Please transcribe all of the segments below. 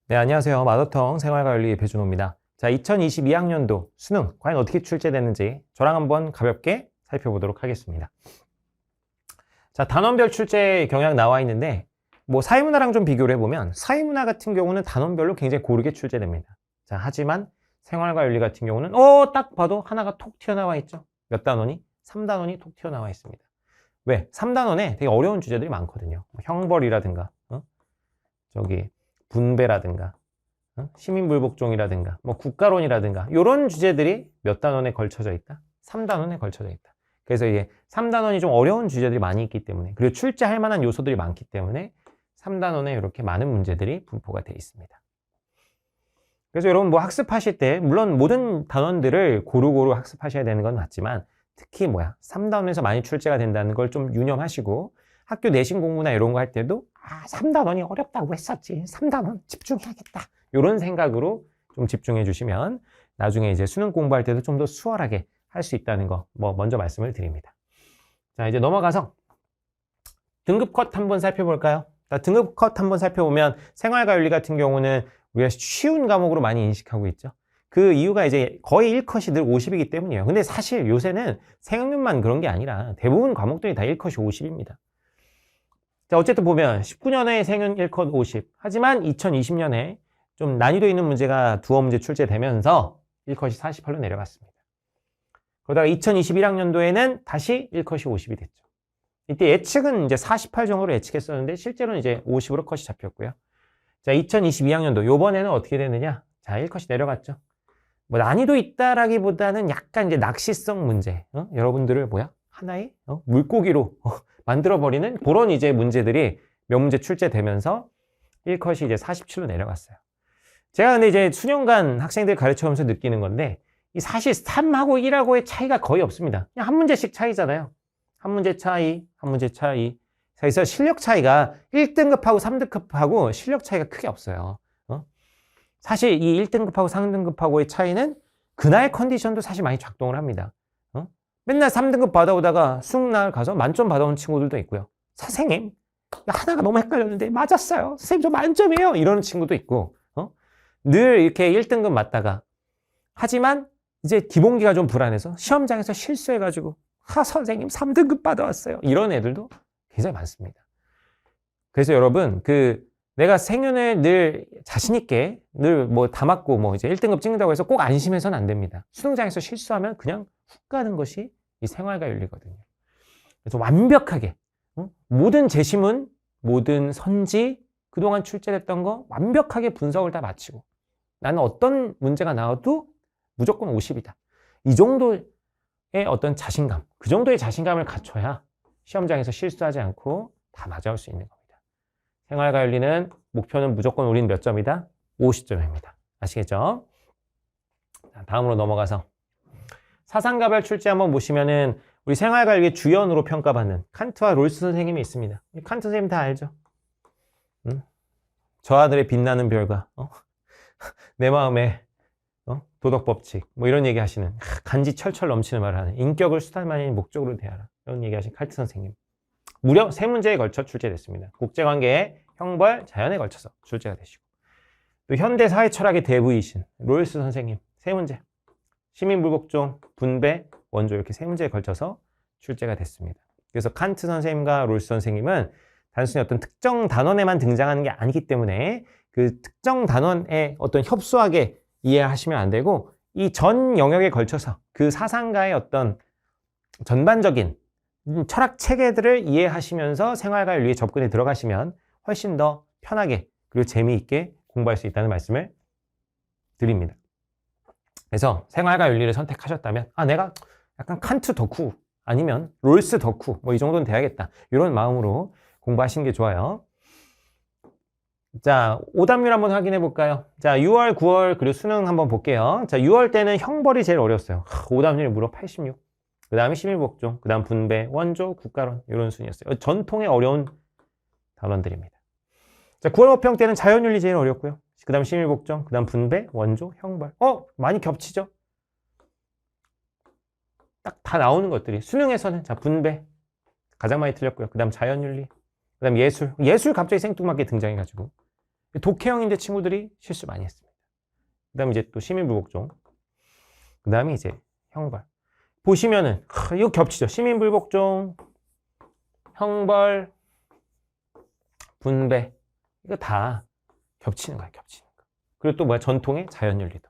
네, 안녕하세요. 마더텅 생활과윤리 배준호입니다. 자, 2022학년도 수능 과연 어떻게 출제되는지 저랑 한번 가볍게 살펴보도록 하겠습니다. 자, 단원별 출제 경향 나와 있는데 뭐 사회문화랑 좀 비교를 해보면 사회문화 같은 경우는 단원별로 굉장히 고르게 출제됩니다. 자, 하지만 생활과윤리 같은 경우는 딱 봐도 하나가 톡 튀어나와 있죠. 몇 단원이? 3단원이 톡 튀어나와 있습니다. 왜? 3단원에 되게 어려운 주제들이 많거든요. 뭐 형벌이라든가 분배라든가 시민불복종이라든가 뭐 국가론이라든가 이런 주제들이 몇 단원에 걸쳐져 있다? 3단원에 걸쳐져 있다. 그래서 이게 3단원이 좀 어려운 주제들이 많이 있기 때문에, 그리고 출제할 만한 요소들이 많기 때문에 3단원에 이렇게 많은 문제들이 분포가 되어 있습니다. 그래서 여러분 뭐 학습하실 때 물론 모든 단원들을 고루고루 학습하셔야 되는 건 맞지만 특히 3단원에서 많이 출제가 된다는 걸 좀 유념하시고 학교 내신 공부나 이런 거 할 때도 3단원이 어렵다고 했었지. 3단원 집중해야겠다. 이런 생각으로 좀 집중해 주시면 나중에 이제 수능 공부할 때도 좀 더 수월하게 할 수 있다는 거 먼저 말씀을 드립니다. 자, 이제 넘어가서 등급 컷 한번 살펴볼까요? 자, 등급 컷 한번 살펴보면 생활과윤리 같은 경우는 우리가 쉬운 과목으로 많이 인식하고 있죠. 그 이유가 이제 거의 1컷이 늘 50이기 때문이에요. 근데 사실 요새는 생학년만 그런 게 아니라 대부분 과목들이 다 1컷이 50입니다. 자, 어쨌든 보면 19년에 생은 1컷 50. 하지만 2020년에 좀 난이도 있는 문제가 두어 문제 출제되면서 1컷이 48로 내려갔습니다. 그러다가 2021학년도에는 다시 1컷이 50이 됐죠. 이때 예측은 이제 48 정도로 예측했었는데 실제로는 이제 50으로 컷이 잡혔고요. 자, 2022학년도 요번에는 어떻게 되느냐? 자, 1컷이 내려갔죠. 뭐 난이도 있다라기보다는 약간 이제 낚시성 문제. 여러분들을 하나의 물고기로 만들어버리는 그런 이제 문제들이 몇 문제 출제되면서 1컷이 이제 47로 내려갔어요. 제가 근데 이제 수년간 학생들 가르쳐오면서 느끼는 건데 이 사실 3하고 1하고의 차이가 거의 없습니다. 그냥 한 문제씩 차이잖아요. 한 문제 차이, 한 문제 차이. 그래서 실력 차이가 1등급하고 3등급하고 실력 차이가 크게 없어요. 사실 이 1등급하고 3등급하고의 차이는 그날 컨디션도 사실 많이 작동을 합니다. 맨날 3등급 받아오다가 수능날 가서 만점 받아온 친구들도 있고요. 선생님, 하나가 너무 헷갈렸는데 맞았어요. 선생님 저 만점이에요. 이러는 친구도 있고 늘 이렇게 1등급 맞다가 하지만 이제 기본기가 좀 불안해서 시험장에서 실수해가지고 선생님 3등급 받아왔어요. 이런 애들도 굉장히 많습니다. 그래서 여러분 내가 생윤에 늘 자신있게 늘 다 맞고 이제 1등급 찍는다고 해서 꼭 안심해서는 안 됩니다. 수능장에서 실수하면 그냥 훅 가는 것이 이 생활과윤리거든요. 그래서 완벽하게 모든 제시문, 모든 선지, 그동안 출제됐던 거 완벽하게 분석을 다 마치고 나는 어떤 문제가 나와도 무조건 50이다. 이 정도의 어떤 자신감, 그 정도의 자신감을 갖춰야 시험장에서 실수하지 않고 다 맞아올 수 있는 겁니다. 생활과윤리는 목표는 무조건 우린 몇 점이다? 50점입니다. 아시겠죠? 자, 다음으로 넘어가서 사상가별 출제 한번 보시면은 우리 생활과윤리 주연으로 평가받는 칸트와 롤스 선생님이 있습니다. 칸트 선생님 다 알죠? 저 하늘의 빛나는 별과 내 마음의 도덕법칙 이런 얘기 하시는 간지 철철 넘치는 말을 하는 인격을 수단만이 아닌 목적으로 대하라 이런 얘기 하신 칸트 선생님 무려 3문제에 걸쳐 출제됐습니다. 국제관계, 형벌, 자연에 걸쳐서 출제가 되시고 또 현대 사회 철학의 대부이신 롤스 선생님 3문제 시민불복종, 분배, 원조 이렇게 3문제에 걸쳐서 출제가 됐습니다. 그래서 칸트 선생님과 롤스 선생님은 단순히 어떤 특정 단원에만 등장하는 게 아니기 때문에 그 특정 단원에 어떤 협소하게 이해하시면 안 되고 이 전 영역에 걸쳐서 그 사상가의 어떤 전반적인 철학 체계들을 이해하시면서 생활과윤리에 접근에 들어가시면 훨씬 더 편하게 그리고 재미있게 공부할 수 있다는 말씀을 드립니다. 그래서 생활과윤리를 선택하셨다면 내가 약간 칸트 덕후 아니면 롤스 덕후 이 정도는 돼야겠다 이런 마음으로 공부하시는 게 좋아요. 자, 오답률 한번 확인해 볼까요? 자, 6월, 9월 그리고 수능 한번 볼게요. 자, 6월 때는 형벌이 제일 어려웠어요. 오답률이 무려 86. 그 다음에 시민복종, 그 다음 분배, 원조, 국가론 이런 순이었어요. 전통의 어려운 단원들입니다. 자, 9월 모평 때는 자연윤리 제일 어렵고요. 그 다음 시민복종, 그 다음 분배, 원조, 형벌. 많이 겹치죠? 딱 다 나오는 것들이 수능에서는 자, 분배 가장 많이 틀렸고요. 그 다음 자연윤리, 그 다음 예술 갑자기 생뚱맞게 등장해가지고 독해형인데 친구들이 실수 많이 했습니다. 그 다음에 이제 또 시민불복종. 그 다음에 이제 형벌. 보시면은, 이거 겹치죠. 시민불복종, 형벌, 분배. 이거 다 겹치는 거야, 겹치는 거. 그리고 또 뭐야? 전통의 자연윤리도.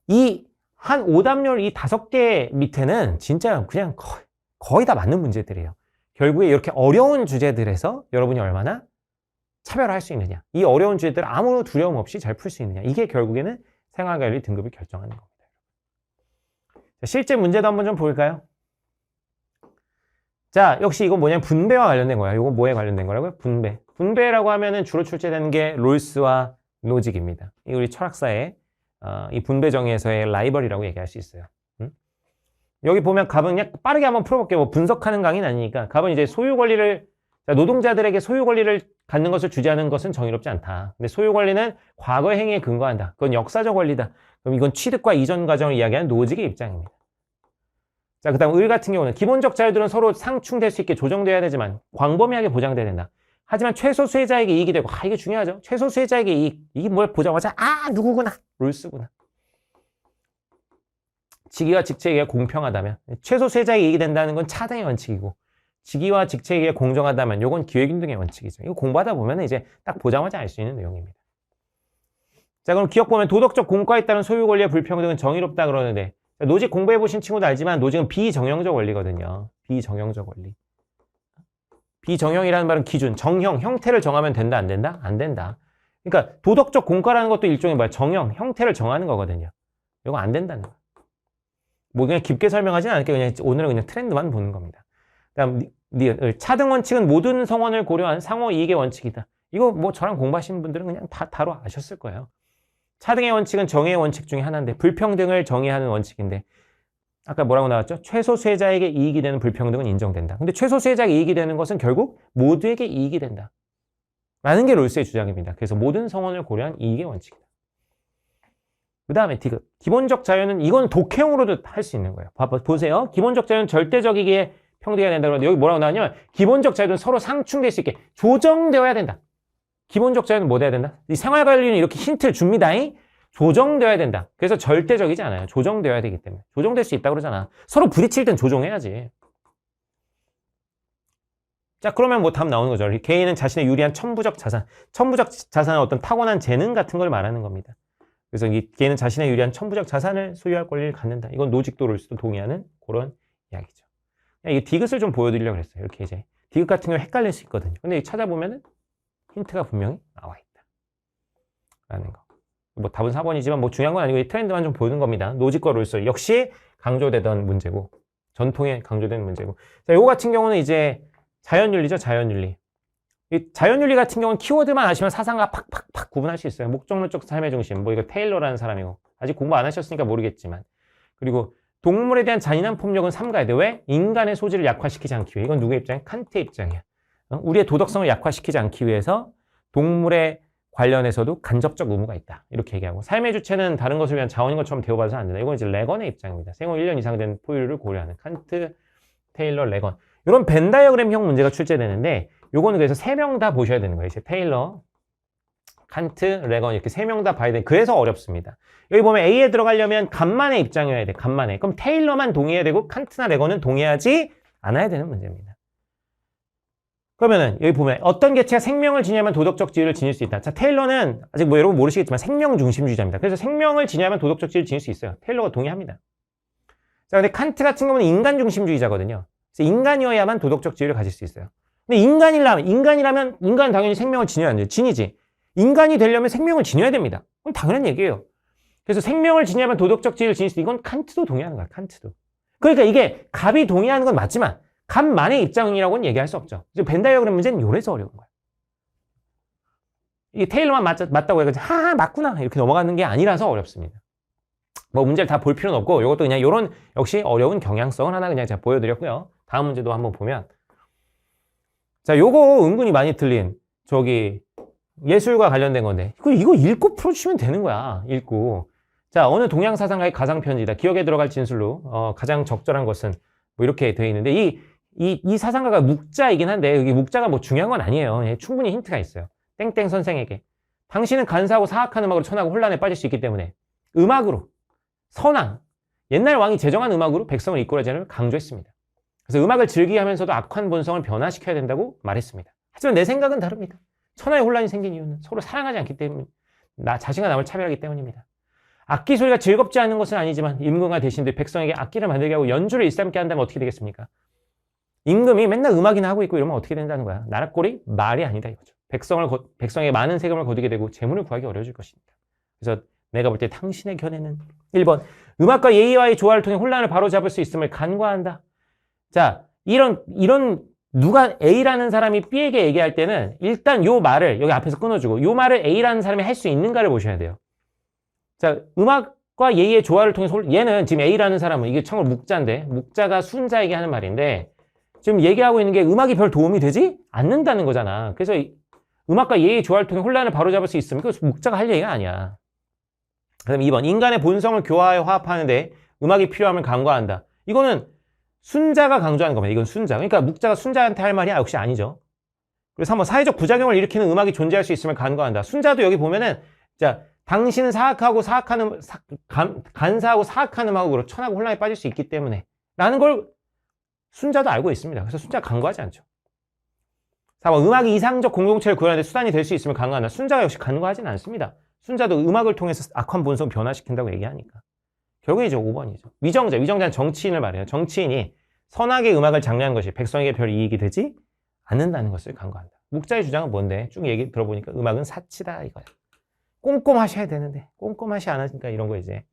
이 한 오답률 이 5개 밑에는 진짜 그냥 거의 다 맞는 문제들이에요. 결국에 이렇게 어려운 주제들에서 여러분이 얼마나 차별화할 수 있느냐. 이 어려운 주제들을 아무 두려움 없이 잘 풀 수 있느냐. 이게 결국에는 생활관리 등급을 결정하는 겁니다. 자, 실제 문제도 한번 좀 볼까요? 자, 역시 이건 뭐냐면 분배와 관련된 거야. 이건 뭐에 관련된 거라고요? 분배. 분배라고 하면은 주로 출제되는 게 롤스와 로직입니다. 이 우리 철학사의 이 분배 정의에서의 라이벌이라고 얘기할 수 있어요. 여기 보면 갑은 그냥 빠르게 한번 풀어볼게요. 뭐 분석하는 강의는 아니니까. 갑은 이제 소유 권리를, 노동자들에게 소유 권리를 갖는 것을 주재하는 것은 정의롭지 않다. 근데 소유 권리는 과거의 행위에 근거한다. 그건 역사적 권리다. 그럼 이건 취득과 이전 과정을 이야기하는 노직의 입장입니다. 자, 그 다음 을 같은 경우는 기본적 자유들은 서로 상충될 수 있게 조정돼야 되지만 광범위하게 보장돼야 된다. 하지만 최소 수혜자에게 이익이 되고, 이게 중요하죠. 최소 수혜자에게 이익. 이게 뭘 보자마자, 누구구나. 롤스구나. 직위와 직책에게 공평하다면, 최소 수혜자에게 이익이 된다는 건 차등의 원칙이고, 직위와 직책에게 공정하다면, 요건 기획임등의 원칙이죠. 이거 공부하다 보면 이제 딱 보자마자 알 수 있는 내용입니다. 자, 그럼 기억 보면 도덕적 공과에 따른 소유 권리의 불평등은 정의롭다 그러는데, 노직 공부해보신 친구도 알지만, 노직은 비정형적 원리거든요. 비정형적 원리. 비정형이라는 말은 기준, 정형, 형태를 정하면 된다, 안 된다? 안 된다. 그러니까 도덕적 공과라는 것도 일종의 뭐야? 정형, 형태를 정하는 거거든요. 이거 안 된다는 거야. 뭐 그냥 깊게 설명하지는 않을게요. 그냥 오늘은 그냥 트렌드만 보는 겁니다. 그다음 차등 원칙은 모든 성원을 고려한 상호 이익의 원칙이다. 이거 뭐 저랑 공부하시는 분들은 그냥 다 다루 아셨을 거예요. 차등의 원칙은 정의의 원칙 중에 하나인데 불평등을 정의하는 원칙인데 아까 뭐라고 나왔죠? 최소 수혜자에게 이익이 되는 불평등은 인정된다. 근데 최소 수혜자에게 이익이 되는 것은 결국 모두에게 이익이 된다. 라는 게 롤스의 주장입니다. 그래서 모든 성원을 고려한 이익의 원칙이다. 그 다음에 디귿. 기본적 자유는 이건 독해용으로도 할 수 있는 거예요. 보세요. 기본적 자유는 절대적이기에 평등해야 된다. 그러는데 여기 뭐라고 나왔냐면 기본적 자유는 서로 상충될 수 있게 조정되어야 된다. 기본적 자유는 뭐 돼야 된다? 이 생활관리는 이렇게 힌트를 줍니다. 조정되어야 된다. 그래서 절대적이지 않아요. 조정되어야 되기 때문에. 조정될 수 있다고 그러잖아. 서로 부딪힐 땐 조정해야지. 자, 그러면 뭐 답 나오는 거죠. 개인은 자신의 유리한 천부적 자산. 천부적 자산은 어떤 타고난 재능 같은 걸 말하는 겁니다. 그래서 이 개인은 자신의 유리한 천부적 자산을 소유할 권리를 갖는다. 이건 노직도로서도 동의하는 그런 이야기죠. 이 디귿을 좀 보여드리려고 그랬어요. 이렇게 이제. 디귿 같은 경우 헷갈릴 수 있거든요. 근데 찾아보면은 힌트가 분명히 나와 있다. 라는 거. 뭐 답은 4번이지만 뭐 중요한 건 아니고 이 트렌드만 좀 보는 겁니다. 노직과 롤스 역시 강조되던 문제고 전통에 강조되는 문제고. 자, 요거 같은 경우는 이제 자연윤리죠. 자연윤리. 이 자연윤리 같은 경우는 키워드만 아시면 사상과 팍팍팍 구분할 수 있어요. 목적론적 삶의 중심. 뭐 이거 테일러라는 사람이고 아직 공부 안 하셨으니까 모르겠지만. 그리고 동물에 대한 잔인한 폭력은 삼가야 돼. 왜? 인간의 소질을 약화시키지 않기 위해. 이건 누구의 입장이야? 칸트의 입장이야. 우리의 도덕성을 약화시키지 않기 위해서 동물의 관련해서도 간접적 의무가 있다. 이렇게 얘기하고 삶의 주체는 다른 것을 위한 자원인 것처럼 대우받아서 안 된다. 이건 이제 레건의 입장입니다. 생후 1년 이상 된 포유류를 고려하는 칸트, 테일러, 레건. 이런 벤 다이어그램형 문제가 출제되는데 요거는 그래서 3명 다 보셔야 되는 거예요. 이제 테일러, 칸트, 레건 이렇게 3명 다 봐야 돼. 그래서 어렵습니다. 여기 보면 A에 들어가려면 간만의 입장이어야 돼. 간만에. 그럼 테일러만 동의해야 되고 칸트나 레건은 동의하지 않아야 되는 문제입니다. 그러면은 여기 보면 어떤 개체가 생명을 지니하면 도덕적 지위를 지닐 수 있다. 자, 테일러는 아직 뭐 여러분 모르시겠지만 생명 중심주의자입니다. 그래서 생명을 지니하면 도덕적 지위를 지닐 수 있어요. 테일러가 동의합니다. 자, 근데 칸트 같은 경우는 인간 중심주의자거든요. 그래서 인간이어야만 도덕적 지위를 가질 수 있어요. 근데 인간이라면 인간은 당연히 생명을 지녀야 안 돼요. 지니지. 인간이 되려면 생명을 지녀야 됩니다. 그건 당연한 얘기예요. 그래서 생명을 지니하면 도덕적 지위를 지닐 수 있다. 이건 칸트도 동의하는 거야. 칸트도. 그러니까 이게 갑이 동의하는 건 맞지만 갑만의 입장이라고는 얘기할 수 없죠. 벤 다이어그램 문제는 요래서 어려운 거야. 이게 테일러만 맞다고 해가지고 하하 맞구나 이렇게 넘어가는 게 아니라서 어렵습니다. 뭐 문제를 다 볼 필요는 없고 이것도 그냥 요런 역시 어려운 경향성을 하나 그냥 제가 보여드렸고요. 다음 문제도 한번 보면 자, 요거 은근히 많이 틀린 저기 예술과 관련된 건데 이거 읽고 풀어주시면 되는 거야. 읽고. 자, 어느 동양 사상가의 가상편지다. 기억에 들어갈 진술로 가장 적절한 것은 뭐 이렇게 되어 있는데 이 사상가가 묵자이긴 한데 여기 묵자가 뭐 중요한 건 아니에요. 충분히 힌트가 있어요. 땡땡 선생에게 당신은 간사하고 사악한 음악으로 천하고 혼란에 빠질 수 있기 때문에 음악으로 선왕, 옛날 왕이 제정한 음악으로 백성을 이끌어야지를 강조했습니다. 그래서 음악을 즐기게 하면서도 악한 본성을 변화시켜야 된다고 말했습니다. 하지만 내 생각은 다릅니다. 천하의 혼란이 생긴 이유는 서로 사랑하지 않기 때문, 자신과 남을 차별하기 때문입니다. 악기 소리가 즐겁지 않은 것은 아니지만 임금과 대신들 백성에게 악기를 만들게 하고 연주를 일삼게 한다면 어떻게 되겠습니까? 임금이 맨날 음악이나 하고 있고 이러면 어떻게 된다는 거야? 나라 꼴이 말이 아니다 이거죠. 백성에게 많은 세금을 거두게 되고 재물을 구하기 어려워질 것입니다. 그래서 내가 볼 때 당신의 견해는 1번 음악과 예의와의 조화를 통해 혼란을 바로잡을 수 있음을 간과한다. 자, 이런 누가 A라는 사람이 B에게 얘기할 때는 일단 요 말을 여기 앞에서 끊어주고 요 말을 A라는 사람이 할 수 있는가를 보셔야 돼요. 자, 음악과 예의의 조화를 통해서 얘는 지금 A라는 사람은 이게 참고로 묵자인데 묵자가 순자에게 하는 말인데 지금 얘기하고 있는 게 음악이 별 도움이 되지 않는다는 거잖아. 그래서 음악과 예의의 조화를 통해 혼란을 바로잡을 수 있으면 그거 묵자가 할 얘기가 아니야. 그다음 2번 인간의 본성을 교화하여 화합하는데 음악이 필요함을 간과한다. 이거는 순자가 강조하는 겁니다. 이건 순자. 그러니까 묵자가 순자한테 할 말이 역시 아니죠. 그래서 3번 사회적 부작용을 일으키는 음악이 존재할 수 있음을 간과한다. 순자도 여기 보면은 자 당신은 사악하고 간사하고 사악한 음악으로 천하고 혼란에 빠질 수 있기 때문에 라는 걸 순자도 알고 있습니다. 그래서 순자가 간과하지 않죠. 4번 음악이 이상적 공동체를 구현하는 데 수단이 될 수 있음을 간과한다. 순자가 역시 간과하지는 않습니다. 순자도 음악을 통해서 악한 본성 변화시킨다고 얘기하니까. 결국에 이제 5번이죠. 위정자는 정치인을 말해요. 정치인이 선악의 음악을 장려한 것이 백성에게 별 이익이 되지 않는다는 것을 간과한다. 묵자의 주장은 뭔데? 쭉 얘기 들어보니까 음악은 사치다 이거야. 꼼꼼하셔야 되는데 꼼꼼하시 않으니까 이런 거 이제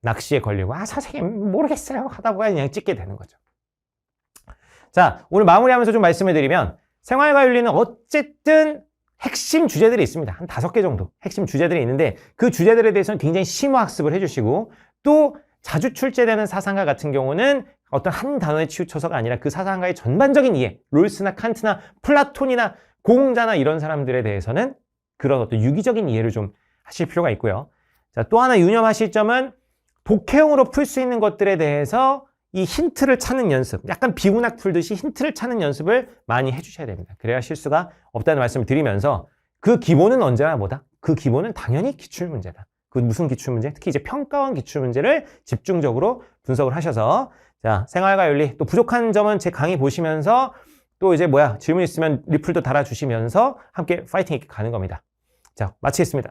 낚시에 걸리고 선생님 모르겠어요 하다 보면 그냥 찍게 되는 거죠. 자, 오늘 마무리하면서 좀 말씀을 드리면 생활과 윤리는 어쨌든 핵심 주제들이 있습니다. 한 5개 정도 핵심 주제들이 있는데 그 주제들에 대해서는 굉장히 심화학습을 해주시고 또 자주 출제되는 사상가 같은 경우는 어떤 한 단어에 치우쳐서가 아니라 그 사상가의 전반적인 이해, 롤스나 칸트나 플라톤이나 공자나 이런 사람들에 대해서는 그런 어떤 유기적인 이해를 좀 하실 필요가 있고요. 자, 또 하나 유념하실 점은 독해용으로 풀 수 있는 것들에 대해서 이 힌트를 찾는 연습, 약간 비문학 풀듯이 힌트를 찾는 연습을 많이 해주셔야 됩니다. 그래야 실수가 없다는 말씀을 드리면서 그 기본은 언제나 뭐다? 그 기본은 당연히 기출문제다. 그 무슨 기출문제? 특히 이제 평가원 기출문제를 집중적으로 분석을 하셔서 자, 생활과 윤리 또 부족한 점은 제 강의 보시면서 또 이제 질문 있으면 리플도 달아주시면서 함께 파이팅 있게 가는 겁니다. 자, 마치겠습니다.